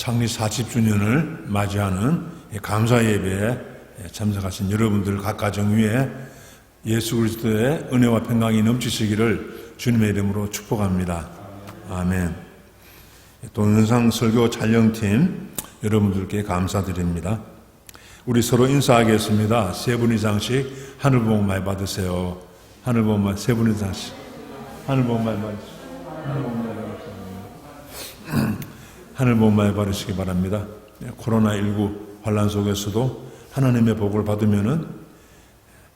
창립 40주년을 맞이하는 감사 예배에 참석하신 여러분들 각 가정 위에 예수 그리스도의 은혜와 평강이 넘치시기를 주님의 이름으로 축복합니다. 아멘. 동영상 설교 촬영팀 여러분들께 감사드립니다. 우리 서로 인사하겠습니다. 세 분 이상씩 하늘 복 많이 받으세요. 하늘 복 많이, 세 분 이상씩 하늘 복 많이 받으세요. 하늘 복 많이 받으시기 바랍니다. 코로나19 환난 속에서도 하나님의 복을 받으면은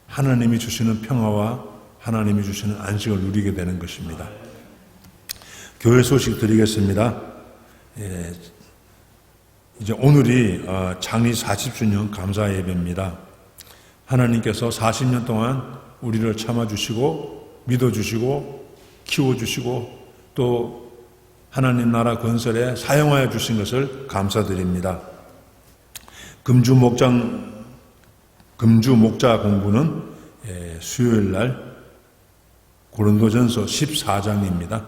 하나님이 주시는 평화와 하나님이 주시는 안식을 누리게 되는 것입니다. 교회 소식 드리겠습니다. 이제 오늘이 창립 40주년 감사 예배입니다. 하나님께서 40년 동안 우리를 참아주시고 믿어주시고 키워주시고 또 하나님 나라 건설에 사용하여 주신 것을 감사드립니다. 금주 목자 공부는 수요일 날 고린도전서 14장입니다.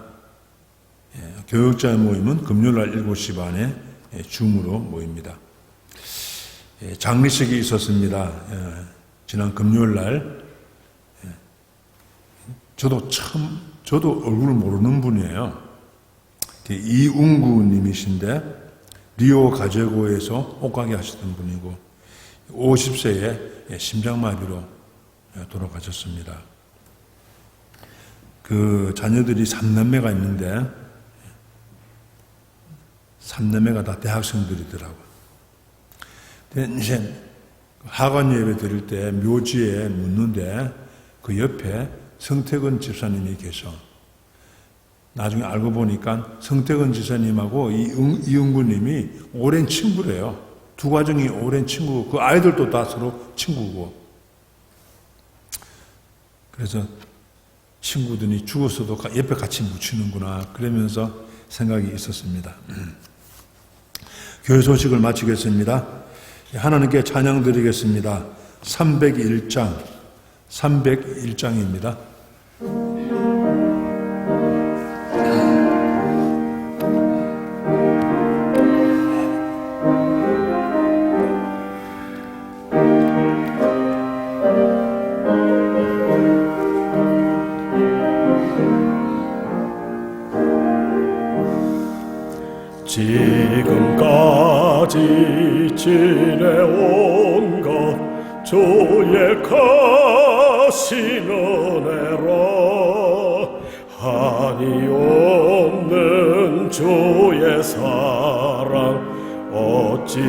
교역자의 모임은 금요일 날 7시 반에 줌으로 모입니다. 장례식이 있었습니다. 지난 금요일 날 저도 얼굴을 모르는 분이에요. 이웅구 님이신데 리오 가제고에서 옷가게 하시던 분이고 50세에 심장마비로 돌아가셨습니다. 그 자녀들이 3남매가 있는데 3남매가 다 대학생들이더라고요. 이제 하관 예배 드릴 때 묘지에 묻는데 그 옆에 성태근 집사님이 계셔. 나중에 알고 보니까 성태근 집사님하고 이은구님이 오랜 친구래요. 두 가정이 오랜 친구고 그 아이들도 다 서로 친구고. 그래서 친구들이 죽었어도 옆에 같이 묻히는구나 그러면서 생각이 있었습니다. 교회 소식을 마치겠습니다. 하나님께 찬양 드리겠습니다. 301장입니다. 지금까지 지내온 것 주의 크신 은혜로 한이 없는 주의 사랑 어찌로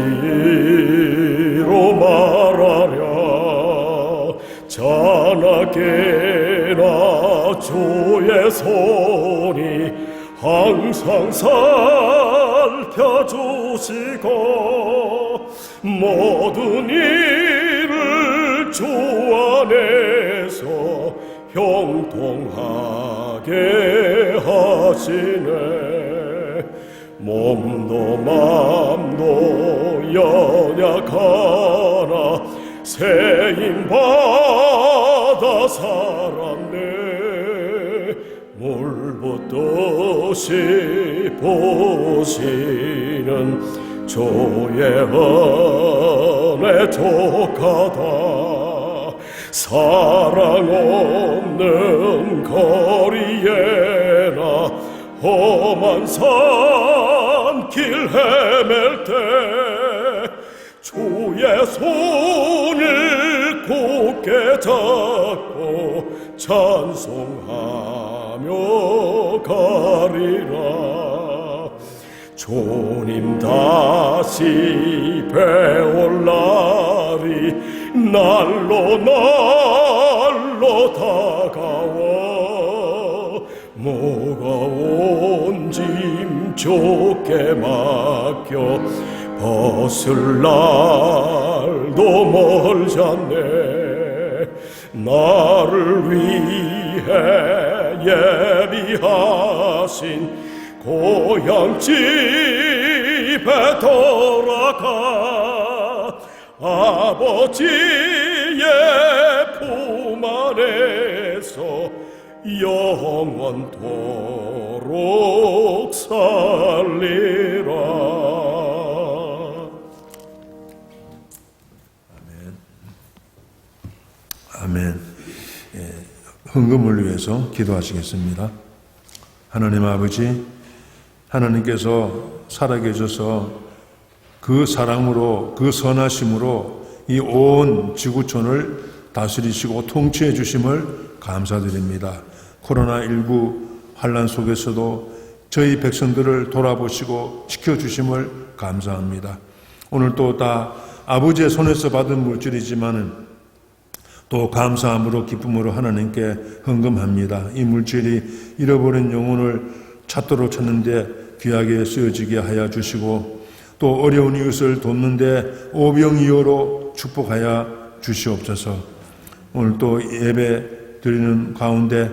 말하랴. 자나깨나 주의 손이 항상 살펴주시고 모든 일을 주 안에서 형통하게 하시네. 몸도 맘도 연약하나 세임받아 살았네. 물붓듯이 보시는 주의 은혜 족하다. 사랑 없는 거리에나 험한 산길 헤맬 때 주의 손을 굳게 잡고 찬송하며 가리라. 주님 다시 배올 날이 날로 다가와 무거운 짐 주께 맡겨 벗을 날도 멀지 않네. 나를 위해 예비하신 고향 집에 돌아가 아버지의 품 안에서 영원토록 살리라. 헌금을 위해서 기도하시겠습니다. 하나님 아버지, 하나님께서 살아계셔서 그 사랑으로, 그 선하심으로 이 온 지구촌을 다스리시고 통치해 주심을 감사드립니다. 코로나19 환난 속에서도 저희 백성들을 돌아보시고 지켜주심을 감사합니다. 오늘 또 다 아버지의 손에서 받은 물질이지만은 또 감사함으로 기쁨으로 하나님께 헌금합니다. 이 물질이 잃어버린 영혼을 찾도록 찾는데 귀하게 쓰여지게 하여 주시고 또 어려운 이웃을 돕는데 오병이어로 축복하여 주시옵소서. 오늘 또 예배 드리는 가운데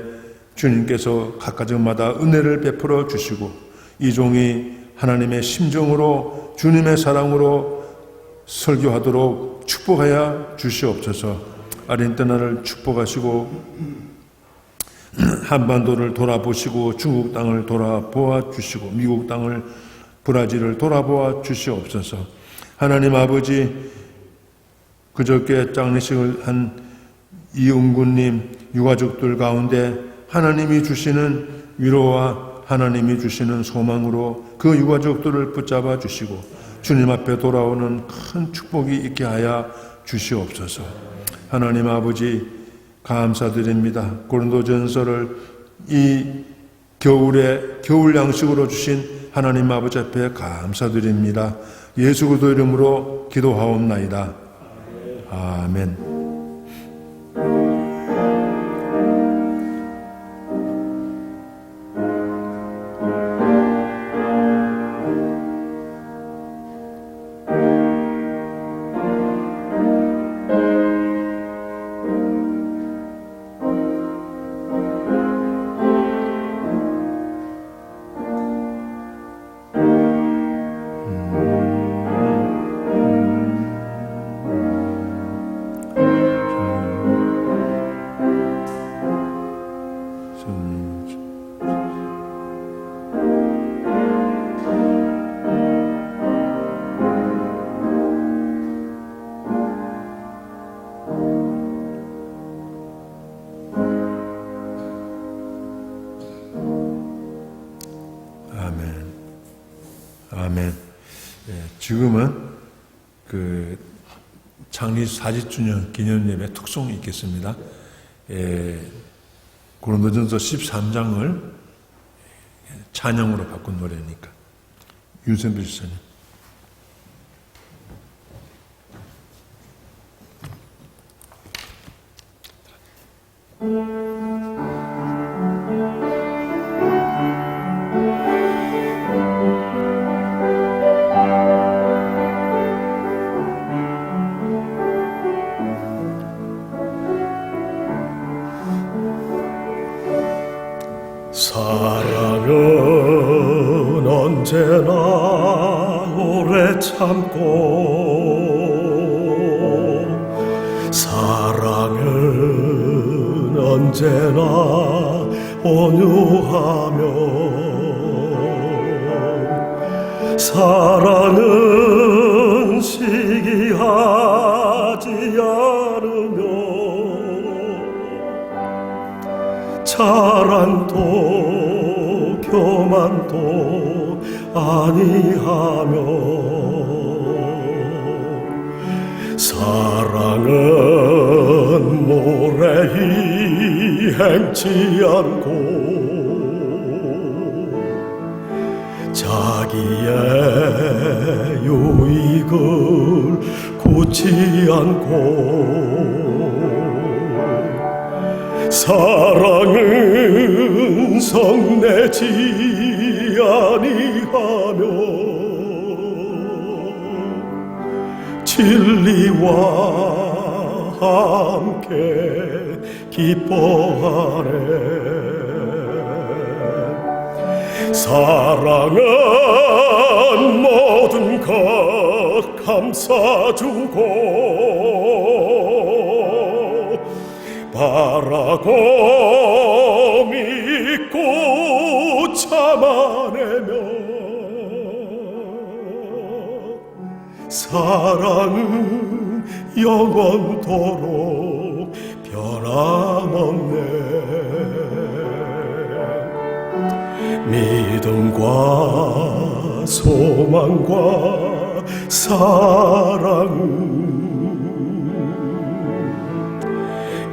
주님께서 각 가정마다 은혜를 베풀어 주시고 이 종이 하나님의 심정으로 주님의 사랑으로 설교하도록 축복하여 주시옵소서. 아르헨티나를 축복하시고 한반도를 돌아보시고 중국 땅을 돌아보아 주시고 미국 땅을 브라질을 돌아보아 주시옵소서. 하나님 아버지, 그저께 장례식을 한 이은구님 유가족들 가운데 하나님이 주시는 위로와 하나님이 주시는 소망으로 그 유가족들을 붙잡아 주시고 주님 앞에 돌아오는 큰 축복이 있게 하여 주시옵소서. 하나님 아버지, 감사드립니다. 고린도전서를 이 겨울에 겨울 양식으로 주신 하나님 아버지 앞에 감사드립니다. 예수 그리스도 이름으로 기도하옵나이다. 아멘. 아멘. 지금은 그 창립 40주년 기념예배 특송이 있겠습니다. 고린도전서 13장을 찬양으로 바꾼 노래니까. 윤선배 지사님. 사랑은 언제나 오래 참고 사랑은 언제나 온유하며 사랑은 시기하지 않으며 자랑도 교만도 아니하며 사랑은 모래히 행치 않고 자기의 유익을 굳지 않고 사랑은 성내지 아니하며 진리와 함께 기뻐하네. 사랑은 모든 것 감사주고 바라고 믿고 참아내며 사랑은 영원토록 변함없네. 믿음과 소망과 사랑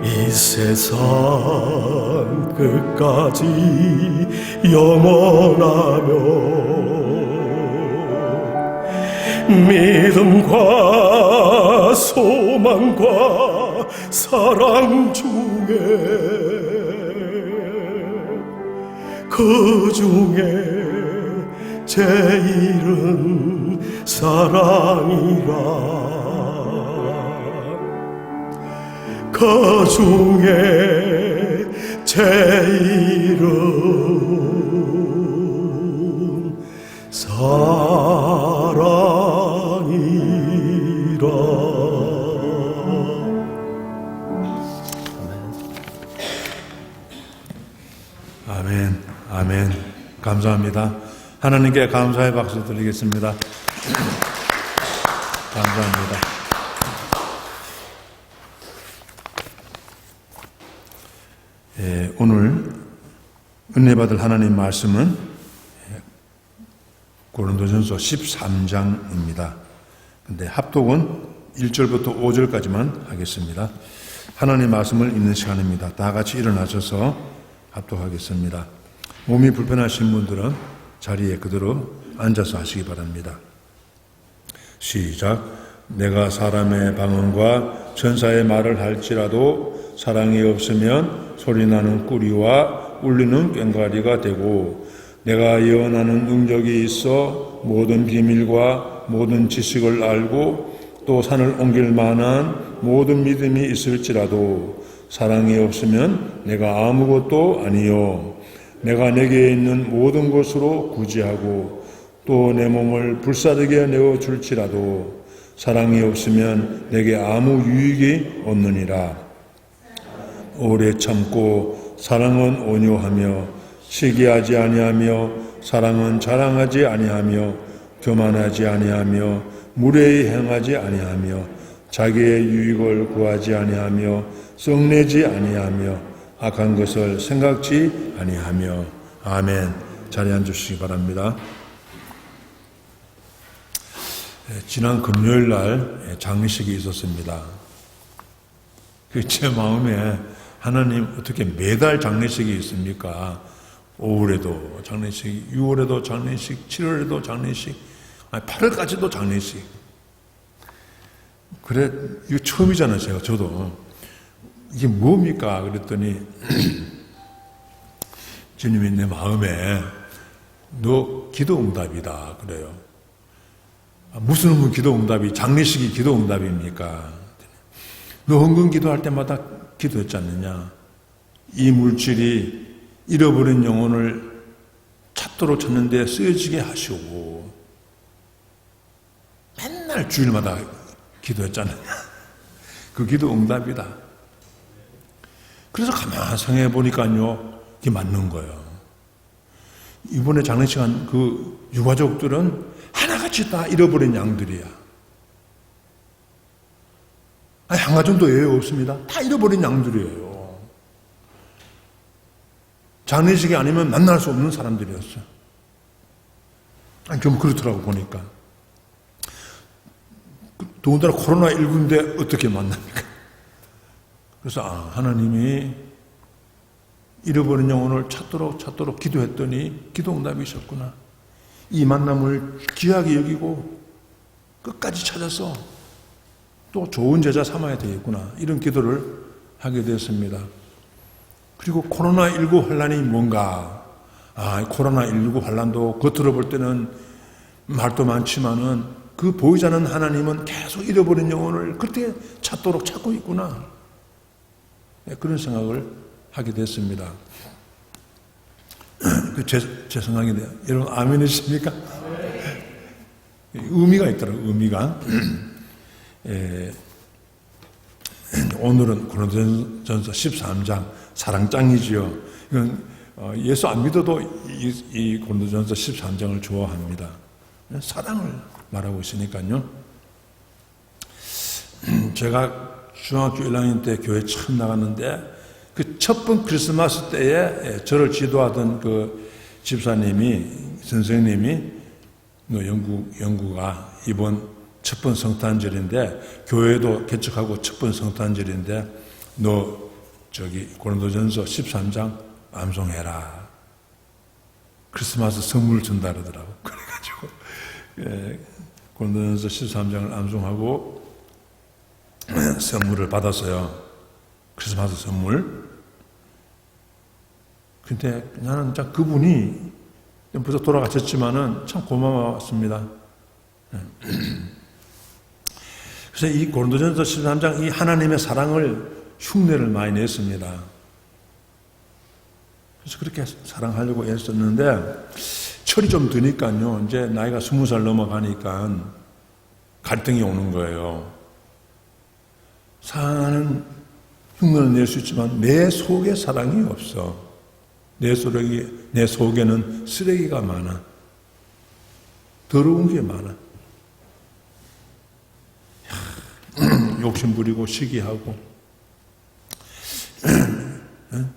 이 세상 끝까지 영원하며 믿음과 소망과 사랑 중에 그 중에 제일은 사랑이라 그 중에 제일은 사랑이라. 아멘, 아멘. 감사합니다. 하나님께 감사의 박수 드리겠습니다. 감사합니다. 오늘 은혜 받을 하나님 말씀은 고린도전서 13장입니다. 근데 합독은 1절부터 5절까지만 하겠습니다. 하나님 말씀을 읽는 시간입니다. 다 같이 일어나셔서 합독하겠습니다. 몸이 불편하신 분들은 자리에 그대로 앉아서 하시기 바랍니다. 시작. 내가 사람의 방언과 천사의 말을 할지라도 사랑이 없으면 소리나는 꾸리와 울리는 꽹과리가 되고, 내가 예언하는 능력이 있어 모든 비밀과 모든 지식을 알고 또 산을 옮길 만한 모든 믿음이 있을지라도 사랑이 없으면 내가 아무것도 아니요. 내가 내게 있는 모든 것으로 구제하고 또 내 몸을 불사르게 내어줄지라도 사랑이 없으면 내게 아무 유익이 없느니라. 오래 참고 사랑은 온유하며 시기하지 아니하며 사랑은 자랑하지 아니하며 교만하지 아니하며 무례히 행하지 아니하며 자기의 유익을 구하지 아니하며 썩내지 아니하며 악한 것을 생각지 아니하며. 아멘. 자리에 앉으시기 바랍니다. 지난 금요일 날 장례식이 있었습니다. 제 마음에 하나님 어떻게 매달 장례식이 있습니까? 5월에도 장례식, 6월에도 장례식, 7월에도 장례식, 8월까지도 장례식. 그래, 이거 처음이잖아요, 저도. 이게 뭡니까? 그랬더니, 주님이 내 마음에, 너 기도 응답이다. 그래요. 무슨 기도 응답이, 장례식이 기도 응답입니까? 너 헌금 기도할 때마다 기도했지 않느냐? 이 물질이 잃어버린 영혼을 찾도록 찾는데 쓰여지게 하시고, 맨날 주일마다 기도했지 않느냐? 그 기도 응답이다. 그래서 가만히 생각해 보니까요, 이게 맞는 거예요. 이번에 장례식 한 그 유가족들은 하나같이 다 잃어버린 양들이야. 한 가정도 예외 없습니다. 다 잃어버린 양들이에요. 장례식이 아니면 만날 수 없는 사람들이었어요. 좀 그렇더라고 보니까. 더군다나 코로나19인데 어떻게 만납니까? 그래서 하나님이 잃어버린 영혼을 찾도록 기도했더니 기도 응답이셨구나. 이 만남을 귀하게 여기고 끝까지 찾아서 또 좋은 제자 삼아야 되겠구나. 이런 기도를 하게 되었습니다. 그리고 코로나19 환란이 뭔가, 코로나19 환란도 겉으로 볼 때는 말도 많지만은 그 보이지 않는 하나님은 계속 잃어버린 영혼을 그렇게 찾고 있구나. 그런 생각을 하게 됐습니다. 제 생각인데요. 여러분, 아멘이십니까? 의미가 있더라고요, 의미가. 오늘은 고린도전서 13장, 사랑장이지요. 이건 예수 안 믿어도 이 고린도전서 13장을 좋아합니다. 사랑을 말하고 있으니까요. 제가 중학교 1학년 때 교회 처음 나갔는데 그 첫 번 크리스마스 때에 저를 지도하던 그 집사님이, 선생님이, 너 영구가 이번 첫 번 성탄절인데, 교회도 개척하고 첫 번 성탄절인데, 너 고린도전서 13장 암송해라. 크리스마스 선물 준다 그러더라고. 그래가지고, 고린도전서 13장을 암송하고, 선물을 받았어요. 크리스마스 선물. 근데 나는 참 그분이 벌써 돌아가셨지만은 참 고마웠습니다. 그래서 이 고린도전서 13장 이 하나님의 사랑을 흉내를 많이 냈습니다. 그래서 그렇게 사랑하려고 애썼는데 철이 좀 드니까요. 이제 나이가 20살 넘어가니까 갈등이 오는 거예요. 사랑하는 흉내를 낼 수 있지만 내 속에 사랑이 없어. 내 속에는 쓰레기가 많아. 더러운 게 많아. 욕심 부리고 시기하고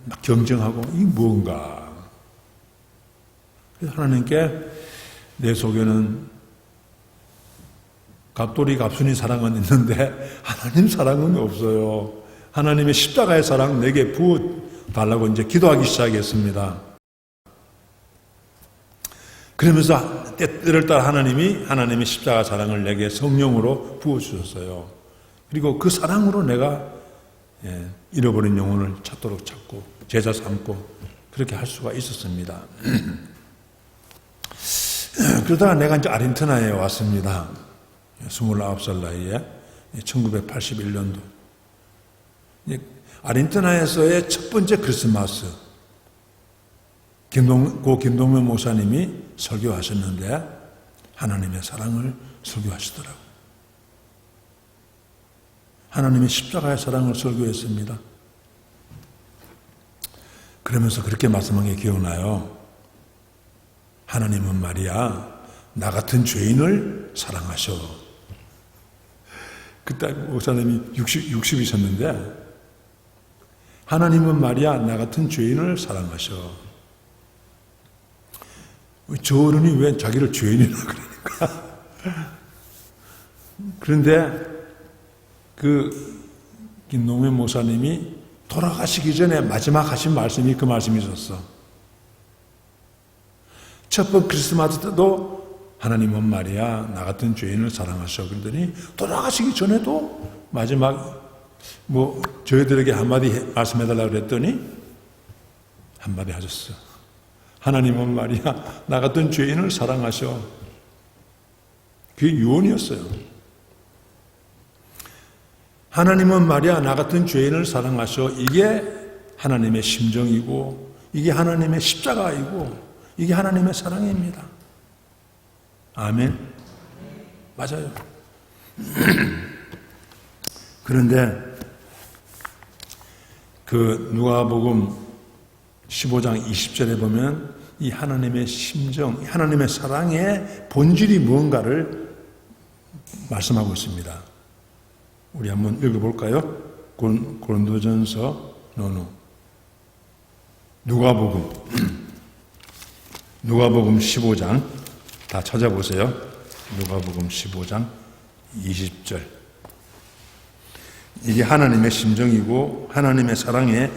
막 경쟁하고 이 뭔가. 그래서 하나님께 내 속에는 갑돌이 갑순이 사랑은 있는데 하나님 사랑은 없어요. 하나님의 십자가의 사랑 내게 부어 달라고 이제 기도하기 시작했습니다. 그러면서 때를 따라 하나님의 십자가 사랑을 내게 성령으로 부어주셨어요. 그리고 그 사랑으로 내가 잃어버린 영혼을 찾도록 찾고 제자 삼고 그렇게 할 수가 있었습니다. 그러다가 내가 이제 아르헨티나에 왔습니다. 29살 나이에 1981년도 아르헨티나에서의 첫 번째 크리스마스 김동면 목사님이 설교하셨는데 하나님의 사랑을 설교하시더라고요. 하나님의 십자가의 사랑을 설교했습니다. 그러면서 그렇게 말씀한 게 기억나요. 하나님은 말이야 나 같은 죄인을 사랑하셔. 그때 목사님이 60이셨는데 하나님은 말이야 나 같은 죄인을 사랑하셔. 저 어른이 왜 자기를 죄인이라 그러니까. 그런데 그 김동면 목사님이 돌아가시기 전에 마지막 하신 말씀이 그 말씀이셨어. 첫 번 크리스마스 때도 하나님은 말이야 나 같은 죄인을 사랑하셔. 그러더니 돌아가시기 전에도 마지막 저희들에게 한마디 말씀해달라고 그랬더니 한마디 하셨어. 하나님은 말이야 나 같은 죄인을 사랑하셔. 그게 유언이었어요. 하나님은 말이야 나 같은 죄인을 사랑하셔. 이게 하나님의 심정이고 이게 하나님의 십자가이고 이게 하나님의 사랑입니다. 아멘. 맞아요. 그런데 그 누가복음 15장 20절에 보면 이 하나님의 심정, 하나님의 사랑의 본질이 무언가를 말씀하고 있습니다. 우리 한번 읽어볼까요? 고린도전서 누가복음 15장 다 찾아보세요. 누가복음 15장 20절. 이게 하나님의 심정이고 하나님의 사랑의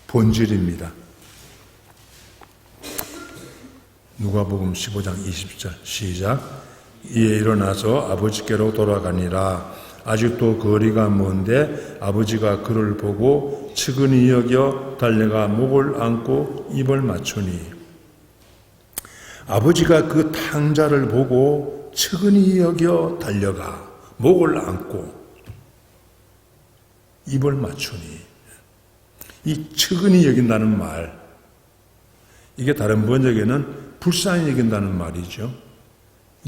본질입니다. 누가복음 15장 20절 시작. 이에 일어나서 아버지께로 돌아가니라. 아직도 거리가 먼데 아버지가 그를 보고 측은히 여겨 달려가 목을 안고 입을 맞추니. 아버지가 그 탕자를 보고 측은히 여겨 달려가 목을 안고 입을 맞추니. 이 측은히 여긴다는 말, 이게 다른 번역에는 불쌍히 여긴다는 말이죠.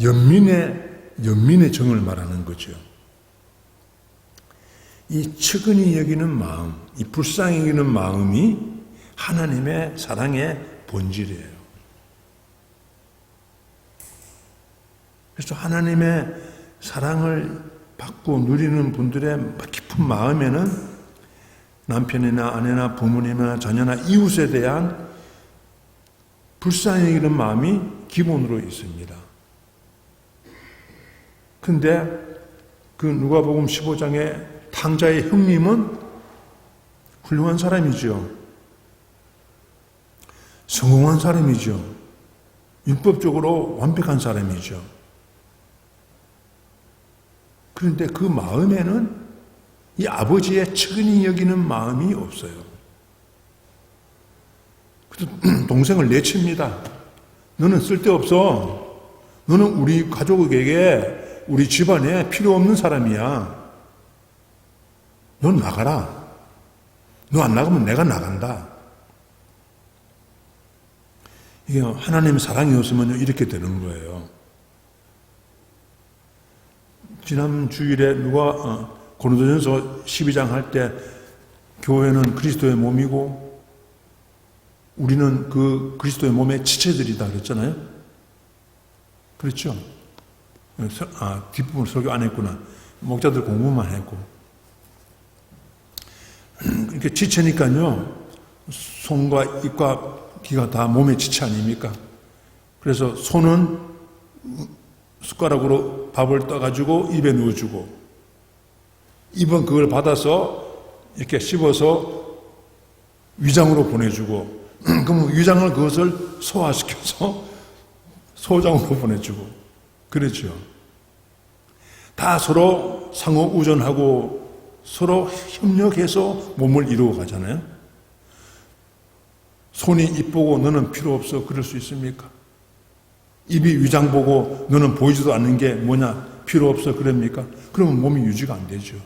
연민의 정을 말하는 거죠. 이 측은히 여기는 마음, 이 불쌍히 여기는 마음이 하나님의 사랑의 본질이에요. 그래서 하나님의 사랑을 받고 누리는 분들의 깊은 마음에는 남편이나 아내나 부모님이나 자녀나 이웃에 대한 불쌍히 여기는 마음이 기본으로 있습니다. 근데 그 누가복음 15장의 탕자의 형님은 훌륭한 사람이죠. 성공한 사람이죠. 율법적으로 완벽한 사람이죠. 그런데 그 마음에는 이 아버지의 측은히 여기는 마음이 없어요. 그래서 동생을 내칩니다. 너는 쓸데없어. 너는 우리 가족에게, 우리 집안에 필요 없는 사람이야. 넌 나가라. 너 안 나가면 내가 나간다. 이게 하나님의 사랑이 없으면 이렇게 되는 거예요. 지난 주일에 고린도전서 12장 할 때 교회는 그리스도의 몸이고 우리는 그 그리스도의 몸의 지체들이다 그랬잖아요. 그렇죠? 뒷부분 설교 안 했구나. 목자들 공부만 했고. 이렇게 지체니까요. 손과 입과 귀가 다 몸의 지체 아닙니까? 그래서 손은 숟가락으로 밥을 떠가지고 입에 넣어주고, 입은 그걸 받아서 이렇게 씹어서 위장으로 보내주고, 그러면 위장을 그것을 소화시켜서 소장으로 보내주고, 그렇죠. 다 서로 상호 우전하고 서로 협력해서 몸을 이루어 가잖아요. 손이 입 보고 너는 필요 없어 그럴 수 있습니까? 입이 위장 보고 너는 보이지도 않는 게 뭐냐 필요 없어 그럽니까? 그러면 몸이 유지가 안 되죠.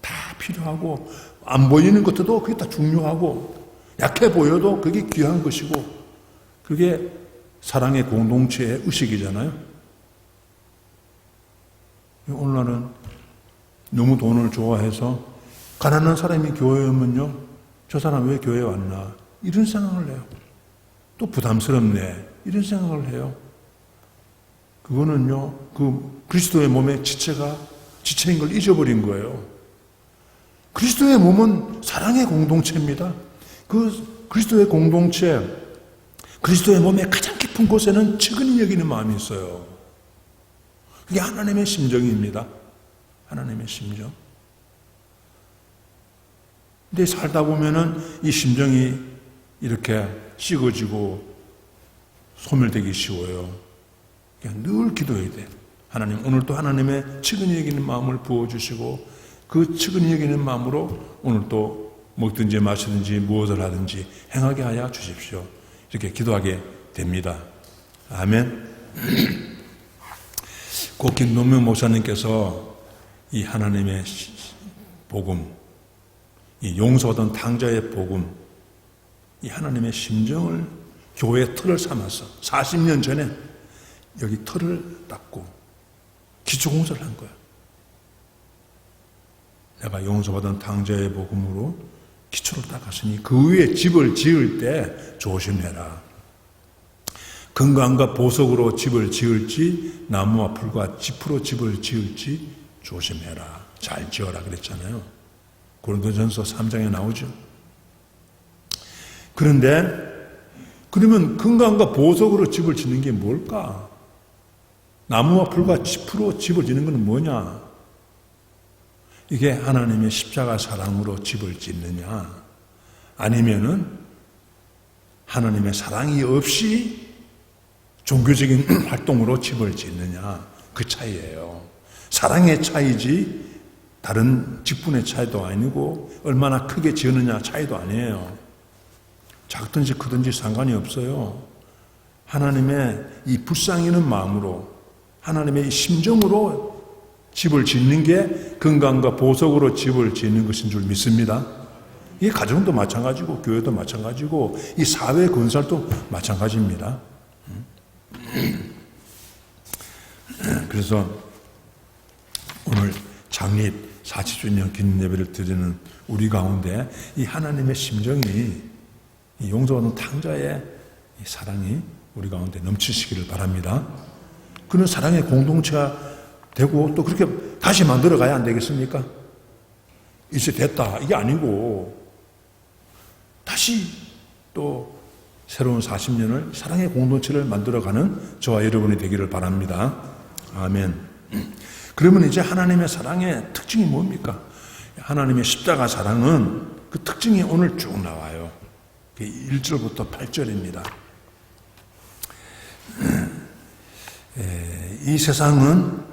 다 필요하고 안 보이는 것도 그게 다 중요하고 약해 보여도 그게 귀한 것이고 그게 사랑의 공동체의 의식이잖아요. 오늘날은 너무 돈을 좋아해서 가난한 사람이 교회에 오면요 저 사람 왜 교회에 왔나 이런 생각을 해요. 또 부담스럽네 이런 생각을 해요. 그거는요 그 그리스도의 몸의 지체인 걸 잊어버린 거예요. 그리스도의 몸은 사랑의 공동체입니다. 그 그리스도의 공동체, 그리스도의 몸의 가장 깊은 곳에는 측은히 여기는 마음이 있어요. 그게 하나님의 심정입니다. 하나님의 심정. 근데 살다 보면은 이 심정이 이렇게 식어지고 소멸되기 쉬워요. 그냥 늘 기도해야 돼. 하나님, 오늘도 하나님의 측은히 여기는 마음을 부어주시고 그 측은히 여기는 마음으로 오늘도 먹든지 마시든지 무엇을 하든지 행하게 하여 주십시오. 이렇게 기도하게 됩니다. 아멘. 고킨 노명 목사님께서 이 하나님의 복음, 이 용서받은 탕자의 복음, 이 하나님의 심정을 교회의 틀을 삼아서 40년 전에 여기 틀을 닦고 기초공사를 한 거예요. 내가 용서받은 탕자의 복음으로 기초를 닦았으니 그 위에 집을 지을 때 조심해라. 건강과 보석으로 집을 지을지 나무와 풀과 짚으로 집을 지을지 조심해라. 잘 지어라 그랬잖아요. 고린도전서 3장에 나오죠. 그런데 그러면 건강과 보석으로 집을 짓는 게 뭘까? 나무와 풀과 짚으로 집을 짓는 건 뭐냐? 이게 하나님의 십자가 사랑으로 집을 짓느냐? 아니면은 하나님의 사랑이 없이 종교적인 활동으로 집을 짓느냐? 그 차이예요. 사랑의 차이지 다른 직분의 차이도 아니고 얼마나 크게 지었느냐 차이도 아니에요. 작든지 크든지 상관이 없어요. 하나님의 이 불쌍히는 마음으로 하나님의 이 심정으로 집을 짓는 게 건강과 보석으로 집을 짓는 것인 줄 믿습니다. 이 가정도 마찬가지고 교회도 마찬가지고 이 사회 건설도 마찬가지입니다. 그래서 오늘 창립 40주년 기념 예배를 드리는 우리 가운데 이 하나님의 심정이 이 용서하는 탕자의 이 사랑이 우리 가운데 넘치시기를 바랍니다. 그런 사랑의 공동체가 되고 또 그렇게 다시 만들어 가야 안 되겠습니까? 이제 됐다 이게 아니고 다시 또 새로운 40년을 사랑의 공동체를 만들어가는 저와 여러분이 되기를 바랍니다. 아멘. 그러면 이제 하나님의 사랑의 특징이 뭡니까? 하나님의 십자가 사랑은 그 특징이 오늘 쭉 나와요. 1절부터 8절입니다. 이 세상은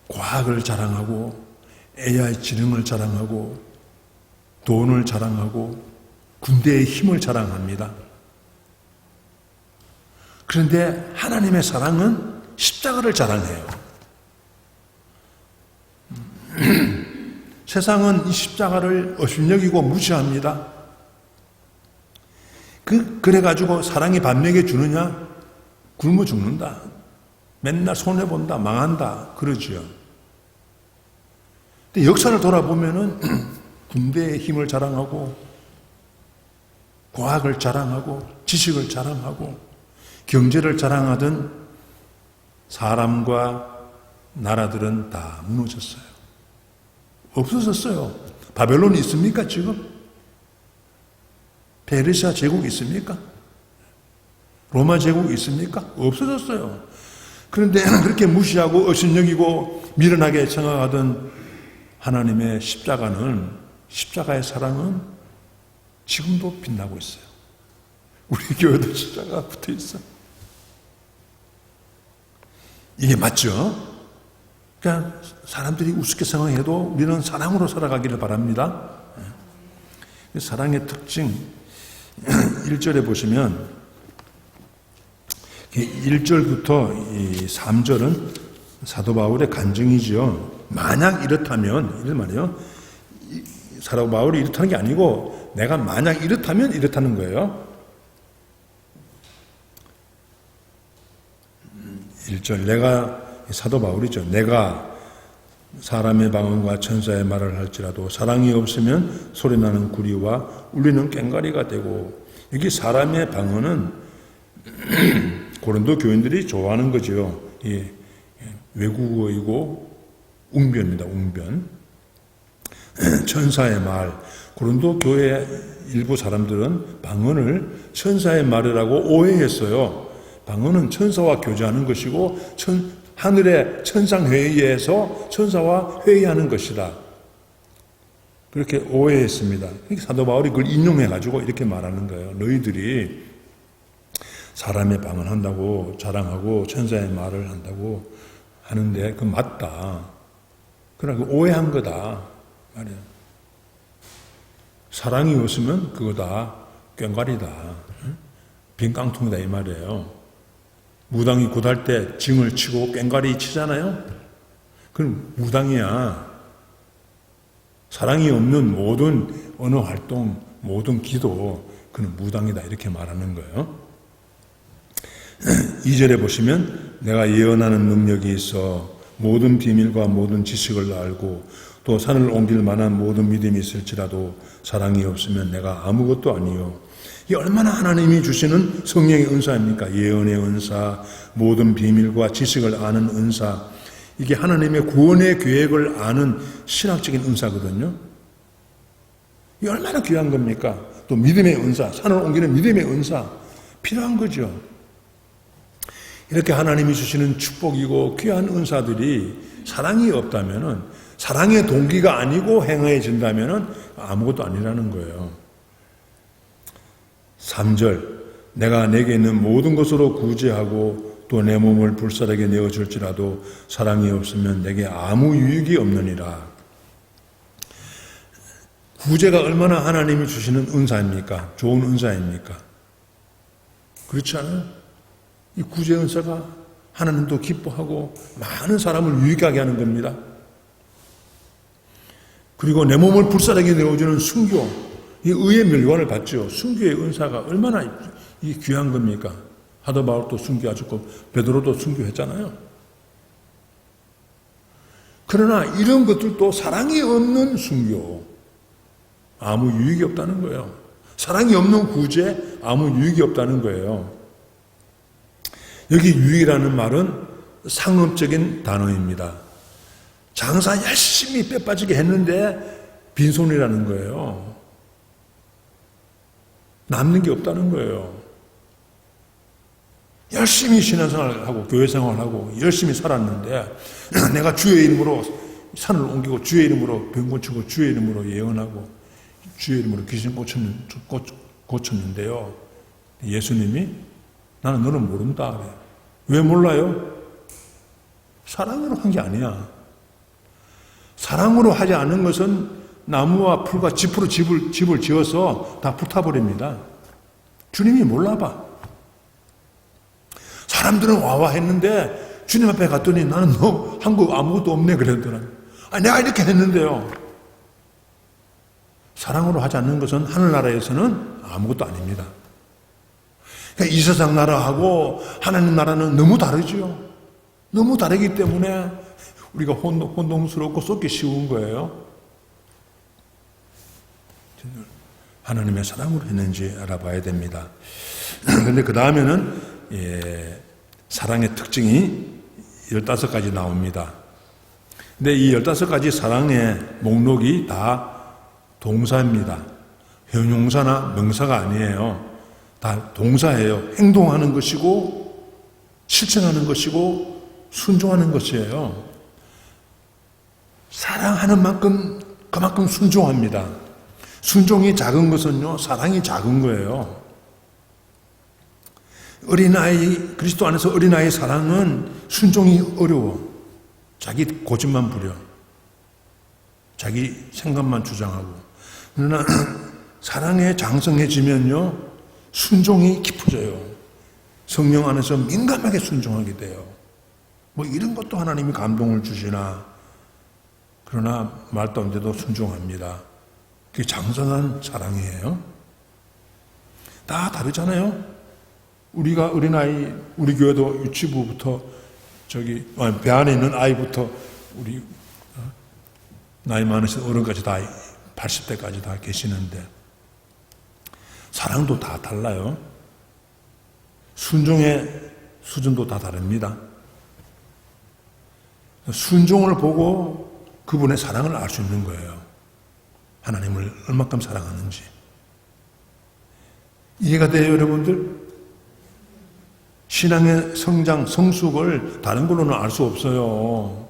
과학을 자랑하고 AI 지능을 자랑하고 돈을 자랑하고 군대의 힘을 자랑합니다. 그런데 하나님의 사랑은 십자가를 자랑해요. 세상은 이 십자가를 업신여기고 무시합니다. 그래가지고 사랑이 밥 먹여주느냐? 굶어 죽는다. 맨날 손해본다. 망한다. 그러지요. 근데 역사를 돌아보면은 군대의 힘을 자랑하고 과학을 자랑하고 지식을 자랑하고 경제를 자랑하던 사람과 나라들은 다 무너졌어요. 없어졌어요. 바벨론이 있습니까 지금? 페르시아 제국이 있습니까? 로마 제국이 있습니까? 없어졌어요. 그런데 그렇게 무시하고 업신여기고 미련하게 생각하던 하나님의 십자가의 사랑은 지금도 빛나고 있어요. 우리 교회도 십자가가 붙어 있어. 이게 맞죠? 그러니까 사람들이 우습게 생각해도 우리는 사랑으로 살아가기를 바랍니다. 사랑의 특징 1절에 보시면 1절부터 3절은 사도 바울의 간증이죠. 만약 이렇다면 이런 말이에요. 사도 바울이 이렇다는 게 아니고 내가 만약 이렇다면 이렇다는 거예요. 1절 내가 사도 바울이죠. 내가 사람의 방언과 천사의 말을 할지라도 사랑이 없으면 소리나는 구리와 울리는 꽹과리가 되고, 여기 사람의 방언은 고린도 교인들이 좋아하는 거죠. 외국어이고 웅변입니다. 웅변. 천사의 말. 고린도 교회 일부 사람들은 방언을 천사의 말이라고 오해했어요. 방언은 천사와 교제하는 것이고 하늘의 천상회의에서 천사와 회의하는 것이다. 그렇게 오해했습니다. 사도 바울이 그걸 인용해가지고 이렇게 말하는 거예요. 너희들이 사람의 방언한다고 자랑하고 천사의 말을 한다고 하는데 그 맞다. 그러나 그 오해한 거다 말이에요. 사랑이 없으면 그거다. 꽹과리다. 빈 깡통이다 이 말이에요. 무당이 굿할 때 징을 치고 꽹과리 치잖아요. 그건 무당이야. 사랑이 없는 모든 언어 활동, 모든 기도, 그는 무당이다 이렇게 말하는 거예요. 2절에 보시면 내가 예언하는 능력이 있어 모든 비밀과 모든 지식을 알고 또 산을 옮길 만한 모든 믿음이 있을지라도 사랑이 없으면 내가 아무것도 아니요. 이게 얼마나 하나님이 주시는 성령의 은사입니까? 예언의 은사, 모든 비밀과 지식을 아는 은사. 이게 하나님의 구원의 계획을 아는 신학적인 은사거든요. 이게 얼마나 귀한 겁니까? 또 믿음의 은사, 산을 옮기는 믿음의 은사 필요한 거죠. 이렇게 하나님이 주시는 축복이고 귀한 은사들이 사랑이 없다면은, 사랑의 동기가 아니고 행해진다면은 아무것도 아니라는 거예요. 3절 내가 내게 있는 모든 것으로 구제하고 또 내 몸을 불사르게 내어줄지라도 사랑이 없으면 내게 아무 유익이 없느니라. 구제가 얼마나 하나님이 주시는 은사입니까? 좋은 은사입니까? 그렇지 않아요? 이 구제 은사가 하나님도 기뻐하고 많은 사람을 유익하게 하는 겁니다. 그리고 내 몸을 불사르게 내어주는 순교, 이 의의 멸관을 받죠. 순교의 은사가 얼마나 이 귀한 겁니까? 사도 바울도 순교하셨고 베드로도 순교했잖아요. 그러나 이런 것들도 사랑이 없는 순교, 아무 유익이 없다는 거예요. 사랑이 없는 구제, 아무 유익이 없다는 거예요. 여기 유익이라는 말은 상업적인 단어입니다. 장사 열심히 빼빠지게 했는데 빈손이라는 거예요. 남는 게 없다는 거예요. 열심히 신앙생활하고 교회 생활하고 열심히 살았는데 내가 주의 이름으로 산을 옮기고 주의 이름으로 병 고치고 주의 이름으로 예언하고 주의 이름으로 귀신 고쳤는데요. 예수님이 나는 너는 모른다 그래요. 왜 몰라요? 사랑으로 한 게 아니야. 사랑으로 하지 않은 것은 나무와 풀과 짚으로 집을 지어서 다 불타버립니다. 주님이 몰라봐. 사람들은 와와 했는데 주님 앞에 갔더니 나는 너 한국 아무것도 없네 그랬더라. 내가 이렇게 했는데요. 사랑으로 하지 않는 것은 하늘나라에서는 아무것도 아닙니다. 그러니까 이 세상 나라하고 하나님 나라는 너무 다르죠. 너무 다르기 때문에 우리가 혼동스럽고 쏟기 쉬운 거예요. 하나님의 사랑으로 했는지 알아봐야 됩니다. 그런데 그 다음에는 사랑의 특징이 15가지 나옵니다. 근데 이 15가지 사랑의 목록이 다 동사입니다. 형용사나 명사가 아니에요. 다 동사예요. 행동하는 것이고 실천하는 것이고 순종하는 것이에요. 사랑하는 만큼 그만큼 순종합니다. 순종이 작은 것은요, 사랑이 작은 거예요. 어린아이, 그리스도 안에서 어린아이 사랑은 순종이 어려워. 자기 고집만 부려. 자기 생각만 주장하고. 그러나 사랑에 장성해지면요, 순종이 깊어져요. 성령 안에서 민감하게 순종하게 돼요. 뭐 이런 것도 하나님이 감동을 주시나. 그러나 말도 안 돼도 순종합니다. 그게 장성한 사랑이에요. 다 다르잖아요. 우리가 어린아이, 우리 교회도 유치부부터 배 안에 있는 아이부터 우리 나이 많으신 어른까지 다 80대까지 다 계시는데 사랑도 다 달라요. 순종의 수준도 다 다릅니다. 순종을 보고 그분의 사랑을 알 수 있는 거예요. 하나님을 얼마큼 사랑하는지. 이해가 돼요, 여러분들? 신앙의 성장, 성숙을 다른 걸로는 알 수 없어요.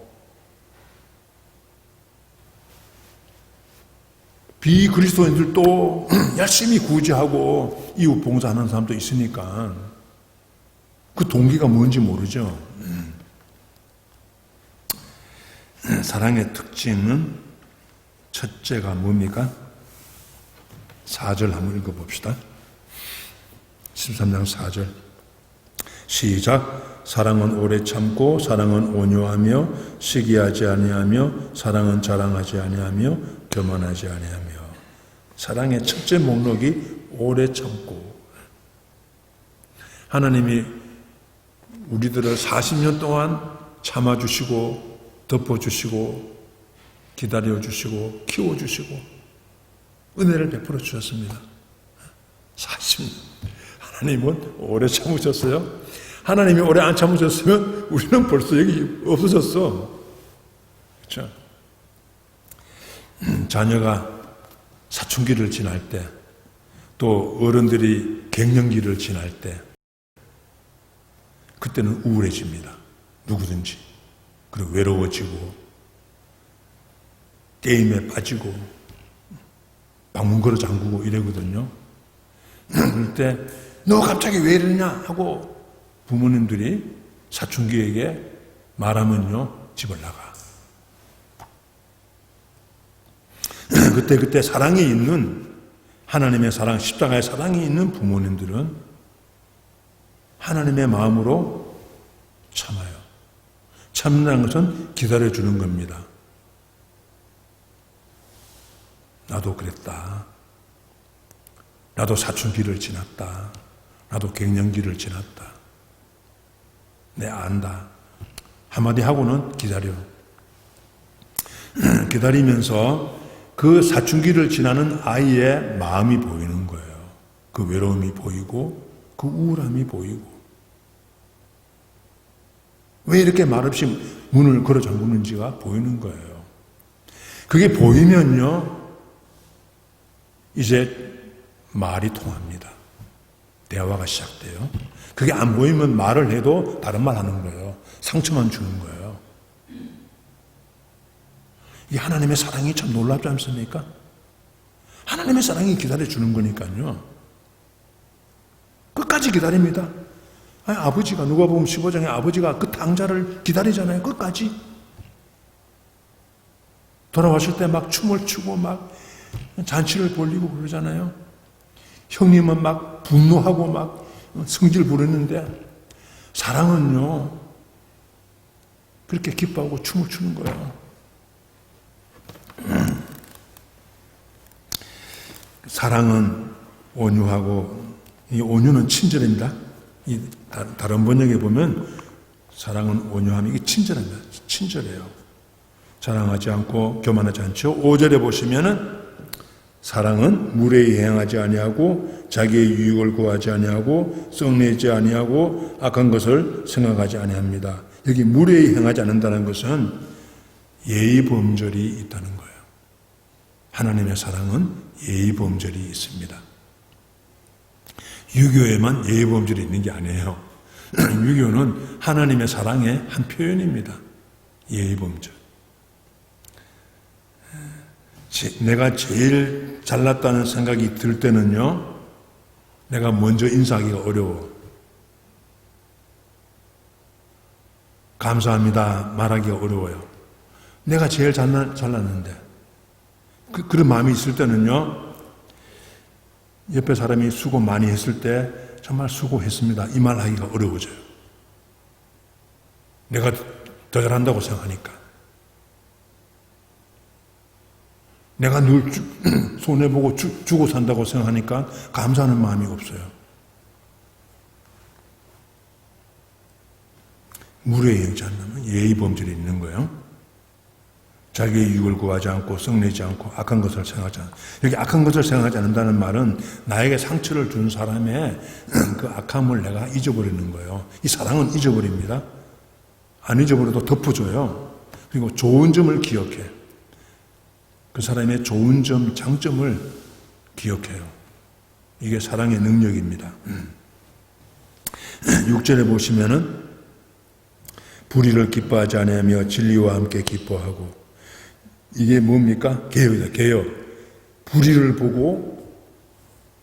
비그리스도인들도 열심히 구제하고 이웃 봉사하는 사람도 있으니까 그 동기가 뭔지 모르죠. 사랑의 특징은 첫째가 뭡니까? 4절 한번 읽어봅시다. 13장 4절 시작. 사랑은 오래 참고 사랑은 온유하며 시기하지 아니하며 사랑은 자랑하지 아니하며 교만하지 아니하며. 사랑의 첫째 목록이 오래 참고. 하나님이 우리들을 40년 동안 참아주시고 덮어주시고 기다려주시고 키워주시고 은혜를 베풀어 주셨습니다. 40년. 하나님은 오래 참으셨어요. 하나님이 오래 안 참으셨으면 우리는 벌써 여기 없어졌어. 그렇죠? 자녀가 사춘기를 지날 때, 또 어른들이 갱년기를 지날 때, 그때는 우울해집니다. 누구든지. 그리고 외로워지고, 게임에 빠지고, 방문 걸어 잠그고 이러거든요. 그럴 때, 너 갑자기 왜 이러냐? 하고 부모님들이 사춘기에게 말하면요, 집을 나가. 그때 사랑이 있는, 하나님의 사랑, 십자가의 사랑이 있는 부모님들은 하나님의 마음으로 참아요. 참는 것은 기다려주는 겁니다. 나도 그랬다. 나도 사춘기를 지났다. 나도 갱년기를 지났다. 내 안다. 한마디 하고는 기다려. 기다리면서 그 사춘기를 지나는 아이의 마음이 보이는 거예요. 그 외로움이 보이고 그 우울함이 보이고 왜 이렇게 말없이 문을 걸어 잠그는지가 보이는 거예요. 그게 보이면요, 이제 말이 통합니다. 대화가 시작돼요. 그게 안 보이면 말을 해도 다른 말 하는 거예요. 상처만 주는 거예요. 이 하나님의 사랑이 참 놀랍지 않습니까? 하나님의 사랑이 기다려주는 거니까요. 끝까지 기다립니다. 아니, 아버지가 누가복음 15장에 아버지가 그 탕자를 기다리잖아요. 끝까지. 돌아왔을 때 막 춤을 추고 막 잔치를 벌리고 그러잖아요. 형님은 막 분노하고 막 성질 부렸는데 사랑은요 그렇게 기뻐하고 춤을 추는 거예요. 사랑은 온유하고 이 온유는 친절입니다. 이 다른 번역에 보면 사랑은 온유함이 이게 친절합니다. 친절해요. 자랑하지 않고 교만하지 않죠. 5절에 보시면은 사랑은 무례히 행하지 아니하고 자기의 유익을 구하지 아니하고 썩내지 아니하고 악한 것을 생각하지 아니합니다. 여기 무례히 행하지 않는다는 것은 예의 범절이 있다는 거예요. 하나님의 사랑은 예의 범절이 있습니다. 유교에만 예의 범절이 있는 게 아니에요. 유교는 하나님의 사랑의 한 표현입니다. 예의 범절. 내가 제일 잘났다는 생각이 들 때는요, 내가 먼저 인사하기가 어려워. 감사합니다 말하기가 어려워요. 내가 제일 잘났는데. 그런 마음이 있을 때는요, 옆에 사람이 수고 많이 했을 때 정말 수고했습니다 이 말 하기가 어려워져요. 내가 더 잘한다고 생각하니까. 내가 늘 손해보고 주고 산다고 생각하니까 감사하는 마음이 없어요. 무례히 행치 않으면 예의 범절이 있는 거예요. 자기의 유익을 구하지 않고 썩내지 않고 악한 것을 생각하지 않는다. 여기 악한 것을 생각하지 않는다는 말은 나에게 상처를 준 사람의 그 악함을 내가 잊어버리는 거예요. 이 사랑은 잊어버립니다. 안 잊어버려도 덮어줘요. 그리고 좋은 점을 기억해. 그 사람의 좋은 점, 장점을 기억해요. 이게 사랑의 능력입니다. 6절에 보시면은 불의를 기뻐하지 않으며 진리와 함께 기뻐하고, 이게 뭡니까? 개혁이다, 개혁. 불의를 보고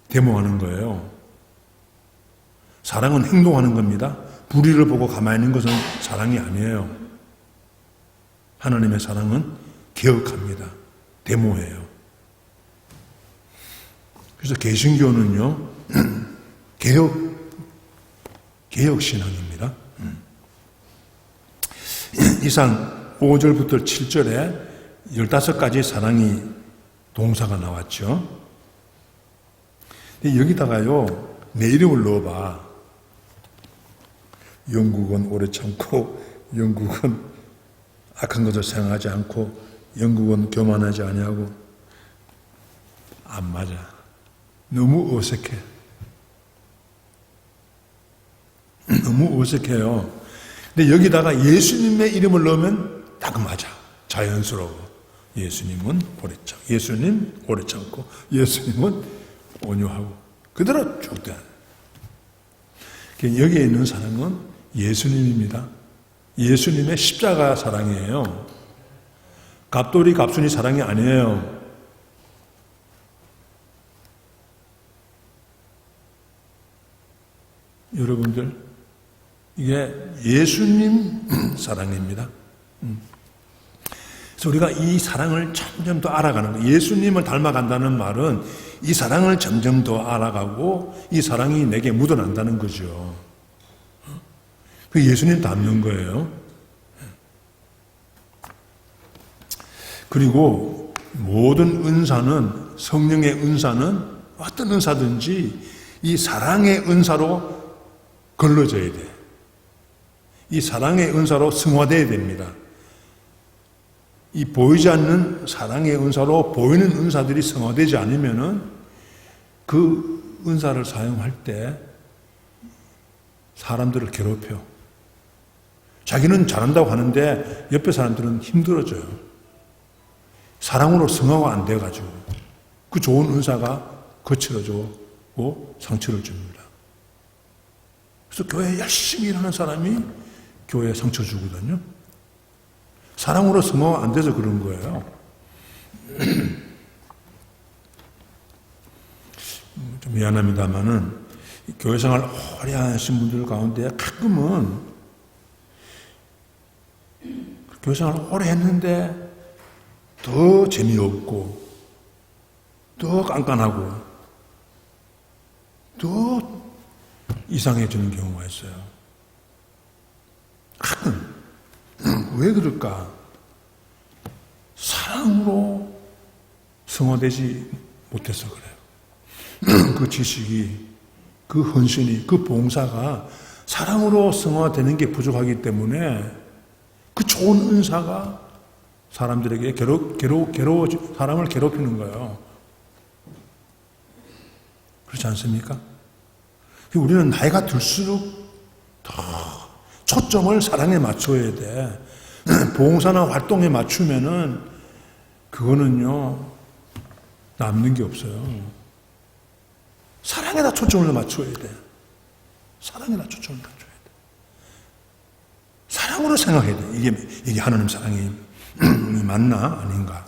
데모하는 거예요. 사랑은 행동하는 겁니다. 불의를 보고 가만히 있는 것은 사랑이 아니에요. 하나님의 사랑은 개혁합니다. 데모해요. 그래서 개신교는요, 개혁신앙입니다. 이상 5절부터 7절에 15가지 사랑이 동사가 나왔죠. 근데 여기다가요, 내 이름을 넣어봐. 영국은 오래 참고, 영국은 악한 것을 생각하지 않고, 영국은 교만하지 아니하고. 안 맞아. 너무 어색해. 너무 어색해요. 근데 여기다가 예수님의 이름을 넣으면 딱 맞아. 자연스러워. 예수님은 오래 참고, 예수님 오래 참고, 예수님은 온유하고. 그대로 쭉 돼. 여기에 있는 사랑은 예수님입니다. 예수님의 십자가 사랑이에요. 갑돌이 갑순이 사랑이 아니에요. 여러분들, 이게 예수님 사랑입니다. 그래서 우리가 이 사랑을 점점 더 알아가는 거예요. 예수님을 닮아간다는 말은 이 사랑을 점점 더 알아가고 이 사랑이 내게 묻어난다는 거죠. 그 예수님 닮는 거예요. 그리고 모든 은사는, 성령의 은사는 어떤 은사든지 이 사랑의 은사로 걸러져야 돼. 이 사랑의 은사로 승화되어야 됩니다. 이 보이지 않는 사랑의 은사로 보이는 은사들이 승화되지 않으면은 그 은사를 사용할 때 사람들을 괴롭혀. 자기는 잘한다고 하는데 옆에 사람들은 힘들어져요. 사랑으로 승화가 안 돼가지고 그 좋은 은사가 거칠어주고 상처를 줍니다. 그래서 교회에 열심히 일하는 사람이 교회에 상처 주거든요. 사랑으로 승화가 안 돼서 그런 거예요. 좀 미안합니다만은 교회 생활 오래 하신 분들 가운데 가끔은 교회 생활 오래 했는데 더 재미없고 더 깐깐하고 더 이상해지는 경우가 있어요. 가끔 왜 그럴까? 사랑으로 승화되지 못해서 그래요. 그 지식이, 그 헌신이, 그 봉사가 사랑으로 승화되는 게 부족하기 때문에 그 좋은 은사가 사람들에게 사람을 괴롭히는 거예요. 그렇지 않습니까? 우리는 나이가 들수록 더 초점을 사랑에 맞춰야 돼. 봉사나 활동에 맞추면은 그거는요 남는 게 없어요. 사랑에다 초점을 맞춰야 돼. 사랑에다 초점을 맞춰야 돼. 사랑으로 생각해야 돼. 이게 하나님 사랑이 맞나 아닌가.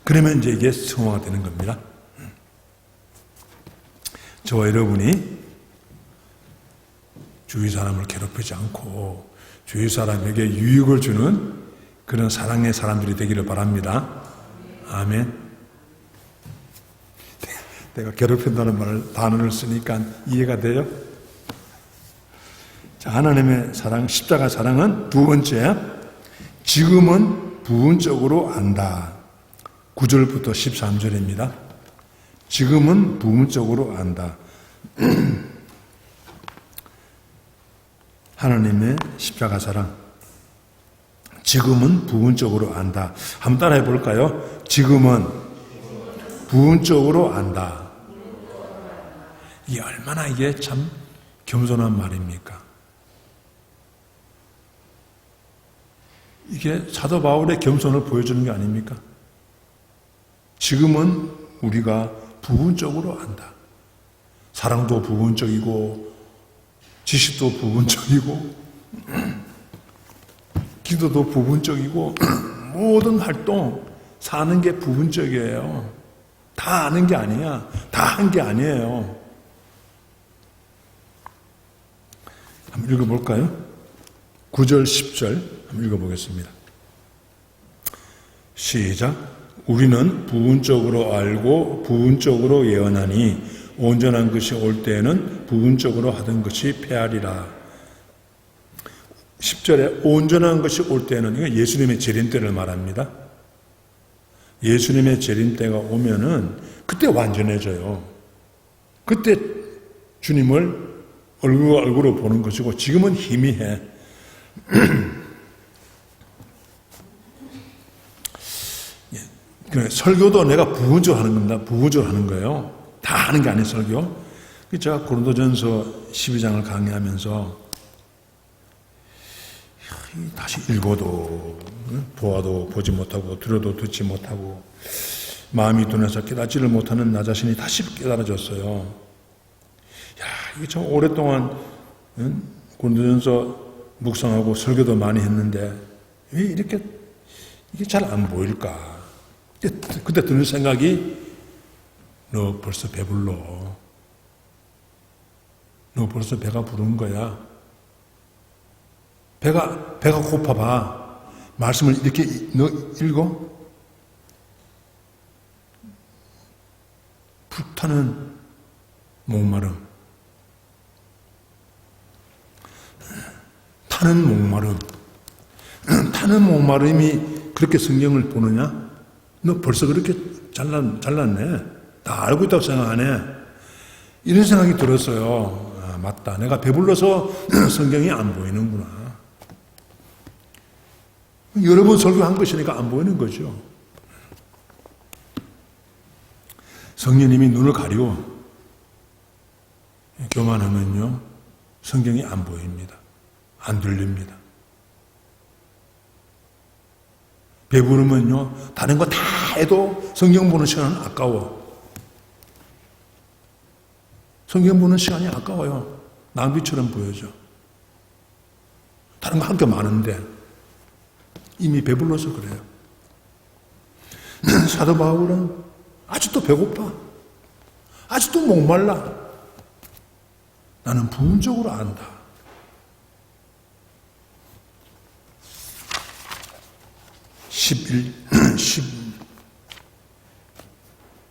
그러면 이제 이게 승화가 되는 겁니다. 저와 여러분이 주위 사람을 괴롭히지 않고 주위 사람에게 유익을 주는 그런 사랑의 사람들이 되기를 바랍니다. 아멘. 내가 괴롭힌다는 단어를 쓰니까 이해가 돼요? 자, 하나님의 사랑, 십자가 사랑은 두 번째, 지금은 부분적으로 안다. 9절부터 13절입니다. 지금은 부분적으로 안다. 하나님의 십자가 사랑. 지금은 부분적으로 안다. 한번 따라해 볼까요? 지금은 부분적으로 안다. 이게 얼마나 이게 참 겸손한 말입니까? 이게 사도 바울의 겸손을 보여주는 게 아닙니까? 지금은 우리가 부분적으로 안다. 사랑도 부분적이고 지식도 부분적이고 기도도 부분적이고 모든 활동 사는 게 부분적이에요. 다 아는 게 아니야. 다 한 게 아니에요. 한번 읽어볼까요? 9절 10절 한번 읽어보겠습니다. 시작. 우리는 부분적으로 알고 부분적으로 예언하니 온전한 것이 올 때에는 부분적으로 하던 것이 패하리라. 10절에 온전한 것이 올 때는 이건 예수님의 재림 때를 말합니다. 예수님의 재림 때가 오면은 그때 완전해져요. 그때 주님을 얼굴과 얼굴로 보는 것이고 지금은 희미해. 설교도 내가 부분적으로 하는 겁니다. 부분적으로 하는 거예요. 다 하는 게 아니에요, 설교. 제가 고린도전서 12장을 강의하면서 다시 읽어도 보아도 보지 못하고 들어도 듣지 못하고 마음이 둔해서 깨닫지를 못하는 나 자신이 다시 깨달아졌어요. 이게 참 오랫동안 고린도전서 묵상하고 설교도 많이 했는데 왜 이렇게 이게 잘 안 보일까? 그때 드는 생각이 너 벌써 배불러. 너 벌써 배가 부른 거야. 배가 고파봐. 말씀을 이렇게 너 읽어? 불타는 목마름. 타는 목마름. 타는 목마름이 그렇게 성경을 보느냐? 너 벌써 그렇게 잘났네. 다 알고 있다고 생각하네. 이런 생각이 들었어요. 아, 맞다. 내가 배불러서 성경이 안 보이는구나. 여러 번 설교한 것이니까 안 보이는 거죠. 성령님이 눈을 가리워 교만하면요 성경이 안 보입니다. 안 들립니다. 배부르면요 다른 거 다 해도 성경 보는 시간은 아까워. 성경 보는 시간이 아까워요. 낭비처럼 보여져. 다른 거 할 게 많은데 이미 배불러서 그래요. 사도 바울은 아직도 배고파. 아직도 목말라. 나는 부분적으로 안다.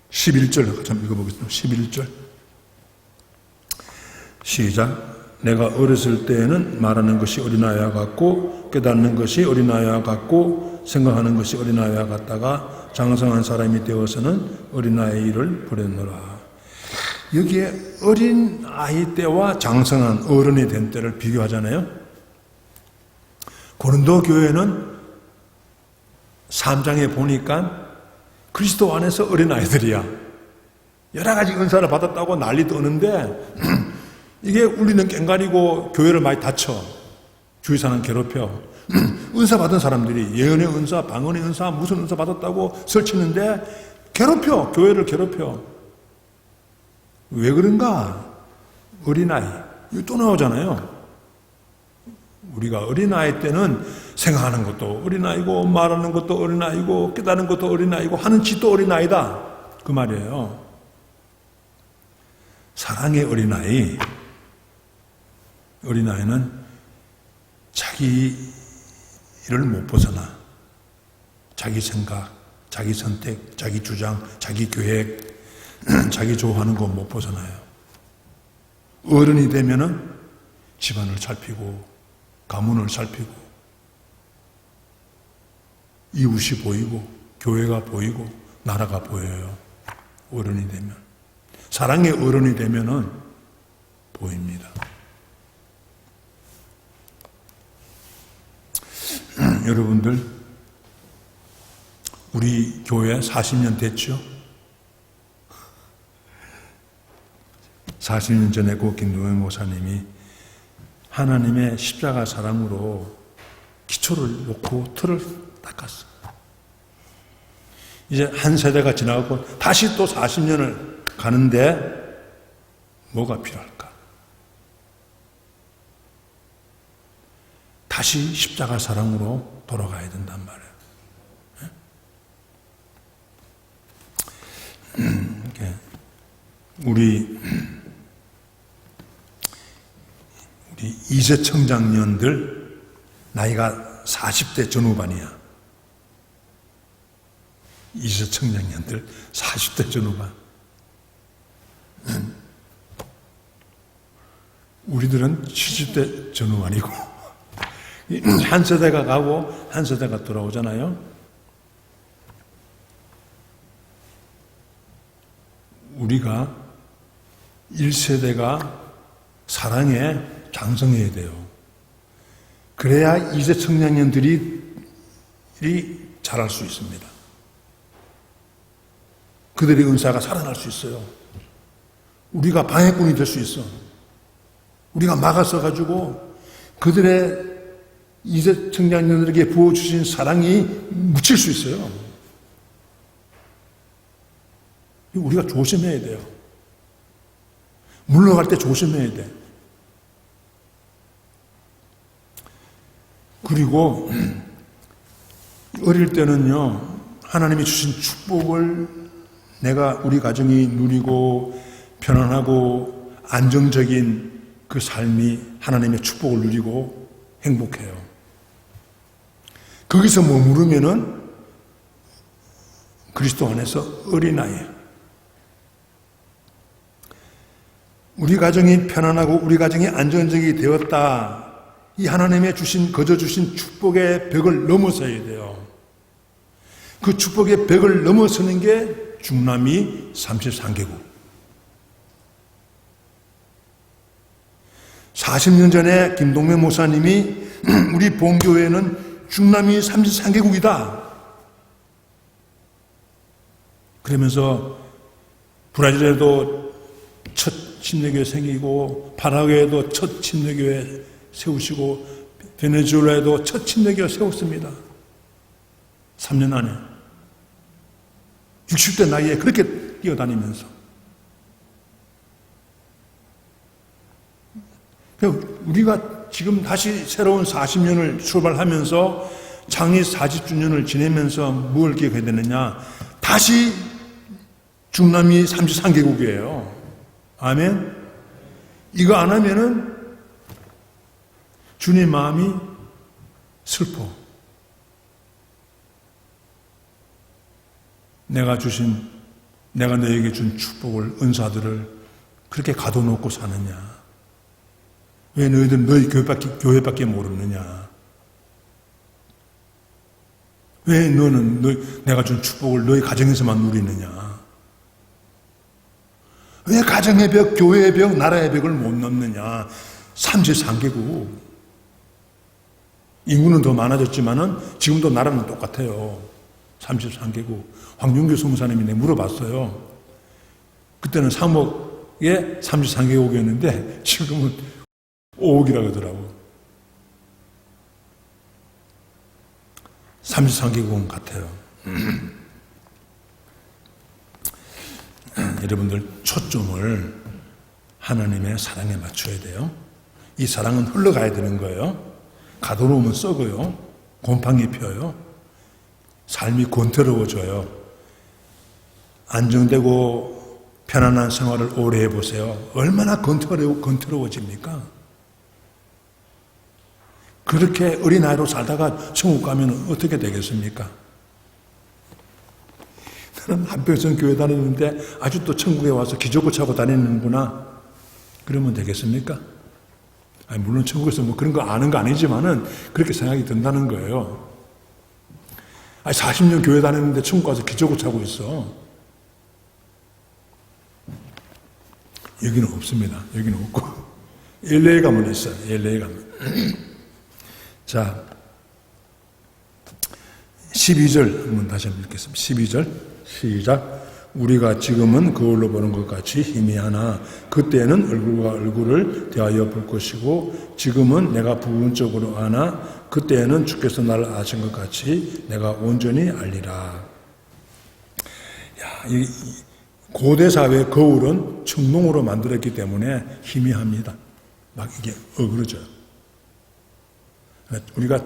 11절 같이 한번 읽어보겠습니다. 11절 시작. 내가 어렸을 때에는 말하는 것이 어린아이와 같고 깨닫는 것이 어린아이와 같고 생각하는 것이 어린아이와 같다가 장성한 사람이 되어서는 어린아이를 버렸노라. 여기에 어린아이 때와 장성한 어른이 된 때를 비교하잖아요. 고린도 교회는 3장에 보니까 그리스도 안에서 어린아이들이야. 여러 가지 은사를 받았다고 난리 떠는데 이게 울리는 꽹과리고 교회를 많이 다쳐. 주위 사람 괴롭혀. 은사 받은 사람들이 예언의 은사, 방언의 은사, 무슨 은사 받았다고 설치는데 괴롭혀. 교회를 괴롭혀. 왜 그런가? 어린아이. 이거 또 나오잖아요. 우리가 어린아이 때는 생각하는 것도 어린아이고 말하는 것도 어린아이고 깨닫는 것도 어린아이고 하는 짓도 어린아이다. 그 말이에요. 사랑의 어린아이. 어린아이는 자기 일을 못 벗어나. 자기 생각, 자기 선택, 자기 주장, 자기 계획, 자기 좋아하는 거 못 벗어나요. 어른이 되면은 집안을 살피고 가문을 살피고 이웃이 보이고 교회가 보이고 나라가 보여요. 어른이 되면. 사랑의 어른이 되면은 보입니다. 여러분들 우리 교회 40년 됐죠? 40년 전에 고 김동현 목사님이 하나님의 십자가 사랑으로 기초를 놓고 틀을 닦았어. 이제 한 세대가 지나고 다시 또 40년을 가는데 뭐가 필요할까? 다시 십자가 사랑으로 돌아가야 된단 말이에요. 우리 이세 청장년들 나이가 40대 전후반이야. 이세 청장년들 40대 전후반. 우리들은 70대 전후반이고 한 세대가 가고 한 세대가 돌아오잖아요. 우리가 1세대가 사랑에 장성해야 돼요. 그래야 이세 청년들이 자랄 수 있습니다. 그들의 은사가 살아날 수 있어요. 우리가 방해꾼이 될 수 있어. 우리가 막아서가지고 그들의 이세 청년들에게 부어주신 사랑이 묻힐 수 있어요. 우리가 조심해야 돼요. 물러갈 때 조심해야 돼. 그리고 어릴 때는요, 하나님이 주신 축복을 내가 우리 가정이 누리고 편안하고 안정적인 그 삶이 하나님의 축복을 누리고 행복해요. 거기서 머무르면은 그리스도 안에서 어린아이예요. 우리 가정이 편안하고 우리 가정이 안정적이 되었다. 이 하나님의 거저 주신 축복의 벽을 넘어서야 돼요. 그 축복의 벽을 넘어서는 게 중남미 33개국. 40년 전에 김동면 목사님이 우리 본교회는 중남미 33개국이다. 그러면서 브라질에도 첫 침례교회 생기고 파라과이에도 첫 침례교회 세우시고 베네수엘라에도 첫 침례교회 세웠습니다. 3년 안에 60대 나이에 그렇게 뛰어다니면서 우리가 지금 다시 새로운 40년을 출발하면서 창립 40주년을 지내면서 뭘 기억해야 되느냐? 다시 중남미 33개국이에요. 아멘? 이거 안 하면은 주님 마음이 슬퍼. 내가 너에게 준 축복을, 은사들을 그렇게 가둬놓고 사느냐? 왜 너희들 너희 교회밖에 모르느냐? 왜 너는 내가 준 축복을 너희 가정에서만 누리느냐? 왜 가정의 벽, 교회의 벽, 나라의 벽을 못 넘느냐? 33개국. 인구는 더 많아졌지만은 지금도 나라는 똑같아요. 33개국. 황준규 소무사님이 내가 물어봤어요. 그때는 3억에 33개국이었는데 지금은 5억이라고 하더라고. 33개국은 같아요. 여러분들 초점을 하나님의 사랑에 맞춰야 돼요. 이 사랑은 흘러가야 되는 거예요. 가둬놓으면 썩어요. 곰팡이 펴요. 삶이 권태로워져요. 안정되고 편안한 생활을 오래 해보세요. 얼마나 권태로워집니까? 그렇게 어린아이로 살다가 천국 가면 어떻게 되겠습니까? 나는 한평생 교회 다니는데 아직도 천국에 와서 기저귀 차고 다니는구나. 그러면 되겠습니까? 아니, 물론 천국에서 뭐 그런 거 아는 거 아니지만은 그렇게 생각이 든다는 거예요. 아니, 40년 교회 다녔는데 천국 가서 기저귀 차고 있어. 여기는 없습니다. 여기는 없고. LA 가면 있어요. LA 가면. 자, 12절 한번 다시 한번 읽겠습니다. 12절 시작. 우리가 지금은 거울로 보는 것 같이 희미하나 그때는 얼굴과 얼굴을 대하여 볼 것이고 지금은 내가 부분적으로 아나 그때는 주께서 나를 아신 것 같이 내가 온전히 알리라. 이 고대 사회 거울은 청동으로 만들었기 때문에 희미합니다. 막 이게 어그러져요. 우리가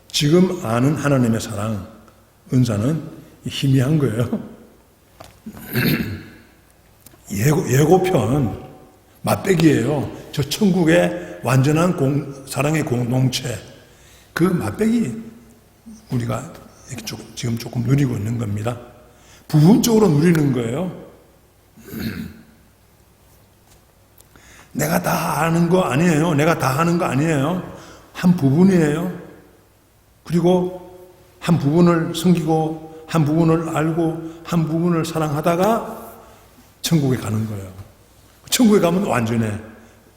지금 아는 하나님의 사랑, 은사는 희미한 거예요. 예고편, 맛배기예요. 저 천국의 완전한 사랑의 공동체, 그 맛배기 우리가 지금 조금 누리고 있는 겁니다. 부분적으로 누리는 거예요. 내가 다 아는 거 아니에요. 내가 다 하는 거 아니에요. 한 부분이에요. 그리고 한 부분을 섬기고 한 부분을 알고 한 부분을 사랑하다가 천국에 가는 거예요. 천국에 가면 완전해.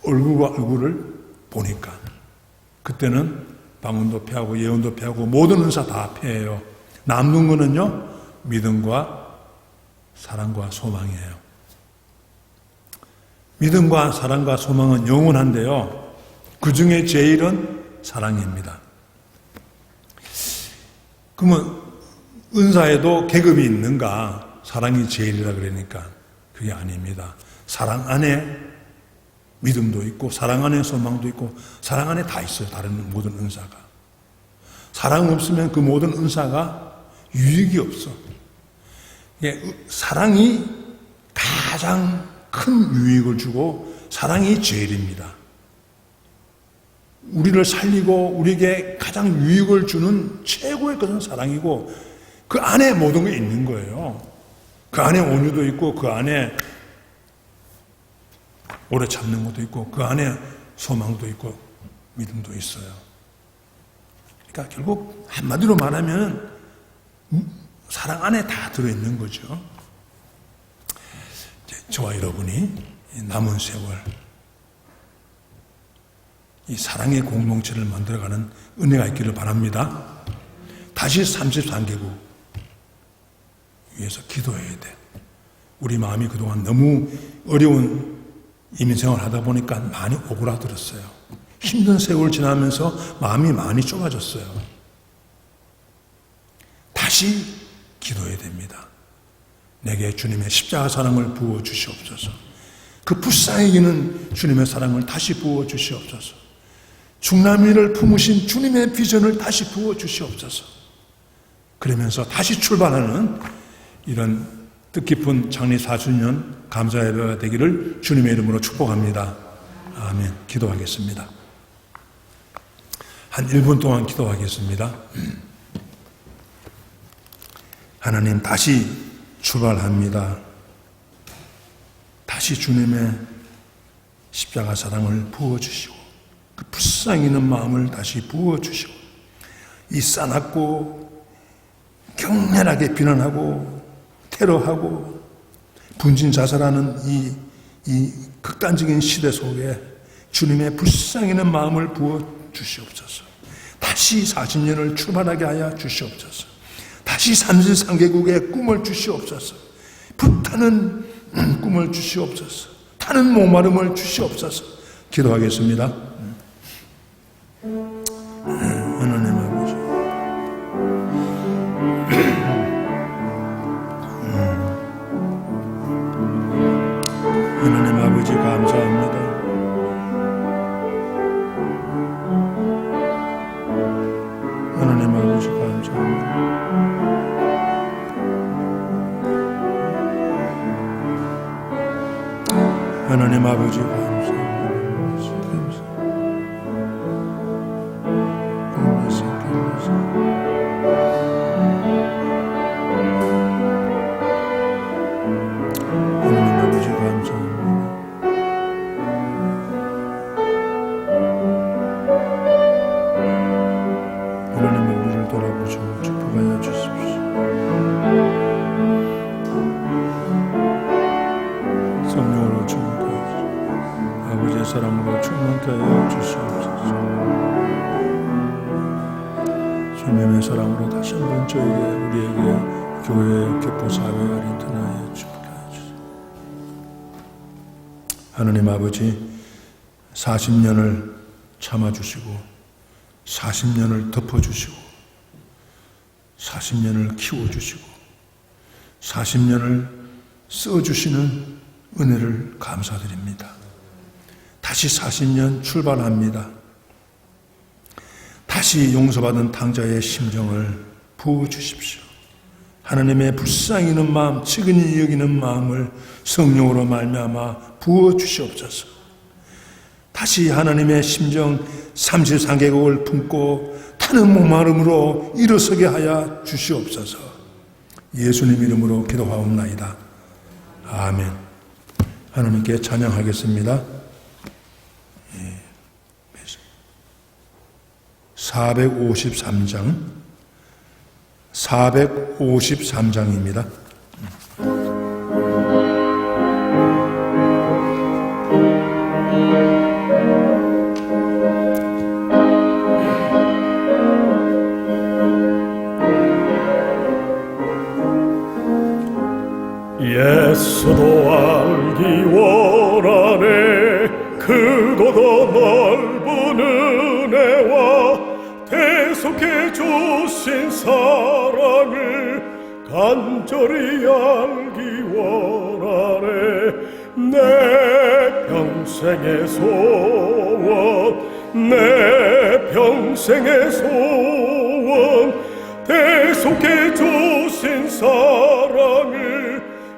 얼굴과 얼굴을 보니까. 그때는 방언도 피하고 예언도 피하고 모든 은사 다 피해요. 남는 거는요, 믿음과 사랑과 소망이에요. 믿음과 사랑과 소망은 영원한데요. 그 중에 제일은 사랑입니다. 그러면 은사에도 계급이 있는가? 사랑이 제일이라 그러니까 그게 아닙니다. 사랑 안에 믿음도 있고 사랑 안에 소망도 있고 사랑 안에 다 있어요. 다른 모든 은사가. 사랑 없으면 그 모든 은사가 유익이 없어. 사랑이 가장 큰 유익을 주고 사랑이 제일입니다. 우리를 살리고 우리에게 가장 유익을 주는 최고의 것은 사랑이고 그 안에 모든 게 있는 거예요. 그 안에 온유도 있고 그 안에 오래 참는 것도 있고 그 안에 소망도 있고 믿음도 있어요. 그러니까 결국 한마디로 말하면 사랑 안에 다 들어있는 거죠. 저와 여러분이 남은 세월 이 사랑의 공동체를 만들어가는 은혜가 있기를 바랍니다. 다시 33개국 위해서 기도해야 돼. 우리 마음이 그동안 너무 어려운 이민생활을 하다 보니까 많이 오그라들었어요. 힘든 세월 지나면서 마음이 많이 좁아졌어요. 다시 기도해야 됩니다. 내게 주님의 십자가 사랑을 부어 주시옵소서. 그 불쌍히 주님의 사랑을 다시 부어 주시옵소서. 중남미를 품으신 주님의 비전을 다시 부어 주시옵소서. 그러면서 다시 출발하는 이런 뜻깊은 장례 40년 감사 예배가 되기를 주님의 이름으로 축복합니다. 아멘. 기도하겠습니다. 한 1분 동안 기도하겠습니다. 하나님, 다시 출발합니다. 다시 주님의 십자가 사랑을 부어주시고 그 불쌍히 있는 마음을 다시 부어주시고 이 싸납고 격렬하게 비난하고 테러하고 분진자살하는 이 극단적인 시대 속에 주님의 불쌍히 있는 마음을 부어주시옵소서. 다시 40년을 출발하게 하여 주시옵소서. 다시 33개국의 꿈을 주시옵소서. 불타는 꿈을 주시옵소서. 타는 목마름을 주시옵소서. 기도하겠습니다. 하나님 아버지, 하나님 아버지 감사합니다. 하나님 아버지 감사합니다. 하나님 아버지 감사합니다. 하나님 아버지 감사합니다. 하나님의 우리를 돌아보시고 축복하여 주십시오. 성령으로 충만케 하시고 아버지의 사랑으로 충만케 하여 주시옵소서. 주님의 사랑으로 다시 한번 우리에게 교회의 교포 사회와 인터넷에 축복해 주시옵소서. 하나님 아버지, 40년을 참아주시고 40년을 덮어주시고 40년을 키워주시고 40년을 써주시는 은혜를 감사드립니다. 다시 40년 출발합니다. 다시 용서받은 탕자의 심정을 부어주십시오. 하나님의 불쌍히 여기는 마음, 측은히 여기는 마음을 성령으로 말미암아 부어주시옵소서. 다시 하나님의 심정 33개국을 품고 타는 목마름으로 일어서게 하여 주시옵소서. 예수님 이름으로 기도하옵나이다. 아멘. 하나님께 찬양하겠습니다. 453장 453장입니다. 예수도 알기 원하네. 크고도 넓은 은혜와 대속해 주신 사랑을 간절히 알기 원하네. 내 평생의 소원, 내 평생의 소원, 대속해 주신 사랑을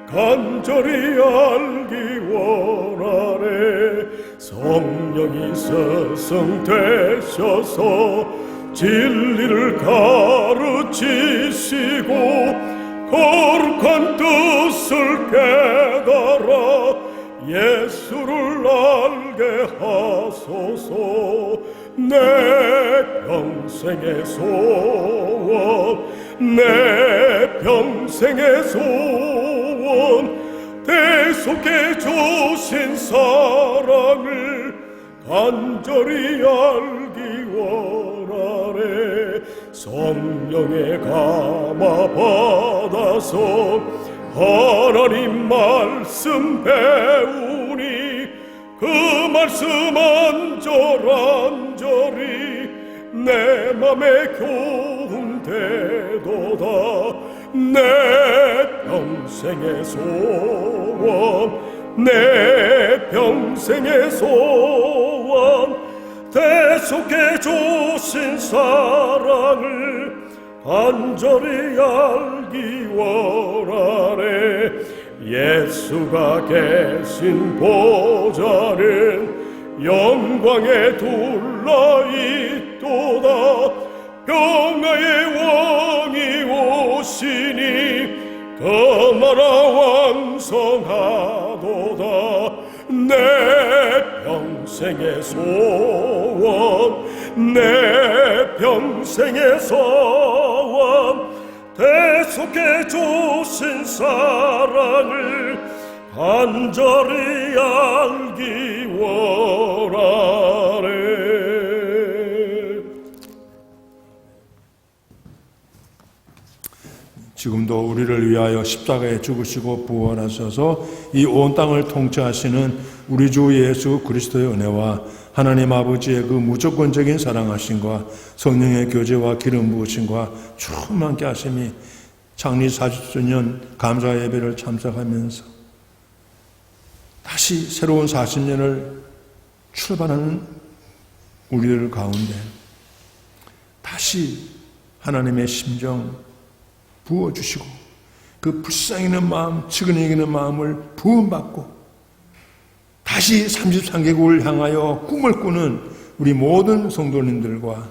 간절히 알기 원하네. 성령이 스승되셔서 진리를 가르치시고 거룩한 뜻을 깨달아 예수를 알게 하소서. 내 평생의 소원, 내 평생의 소원, 대속해 주신 사랑을 간절히 알기 원하네. 성령의 감화 받아서 하나님 말씀 배우니 그 말씀 안절안절이 내 맘에 교훈되도다. 내 평생의 소원, 내 평생의 소원 대속해 주신 사랑을 간절히 알기 원하네. 예수가 계신 보좌는 영광에 둘러있도다. 평화의 왕이 오시니 그 나라 왕성하도다. 내 평생의 소원 내 평생의 소원 대속해 주신 사랑을 간절히 알기 원하네. 지금도 우리를 위하여 십자가에 죽으시고 부활하셔서 이 온 땅을 통치하시는 우리 주 예수 그리스도의 은혜와 하나님 아버지의 그 무조건적인 사랑하심과 성령의 교제와 기름 부으심과 충만케 하심이 창립 40주년 감사 예배를 참석하면서 다시 새로운 40년을 출발하는 우리들 가운데 다시 하나님의 심정 부어주시고 그 불쌍히 있는 마음, 측은히 있는 마음을 부음받고 다시 33개국을 향하여 꿈을 꾸는 우리 모든 성도님들과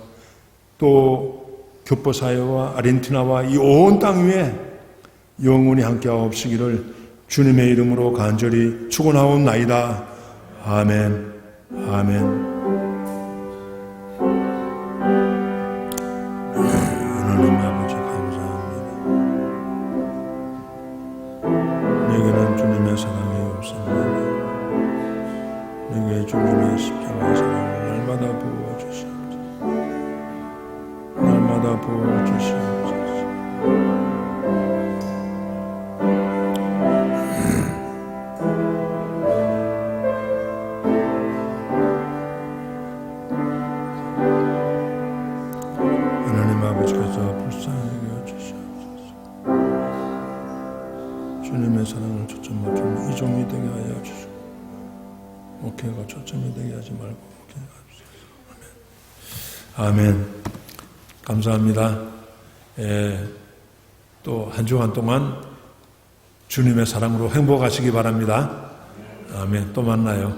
또 교포사회와 아르헨티나와 이 온 땅 위에 영원히 함께하옵시기를 주님의 이름으로 간절히 축원하옵나이다. 아멘. 아멘. 하나님 아버지 감사합니다. 내게는 주님의 사랑이 없습니다. 내게 주님의 십자가의 사랑을 날마다 부어주시옵소서. 날마다 부어주시옵소서. 하나님 아버지께서 불쌍히 여기시옵소서. 주님의 사랑을 초점 맞추는 이 종이 되게 하여 주시고 목회가 초점이 되게 하지 말고 목회가 주소서. 아멘. 아멘. 감사합니다. 또 한 주간 동안 주님의 사랑으로 행복하시기 바랍니다. 아멘. 또 만나요.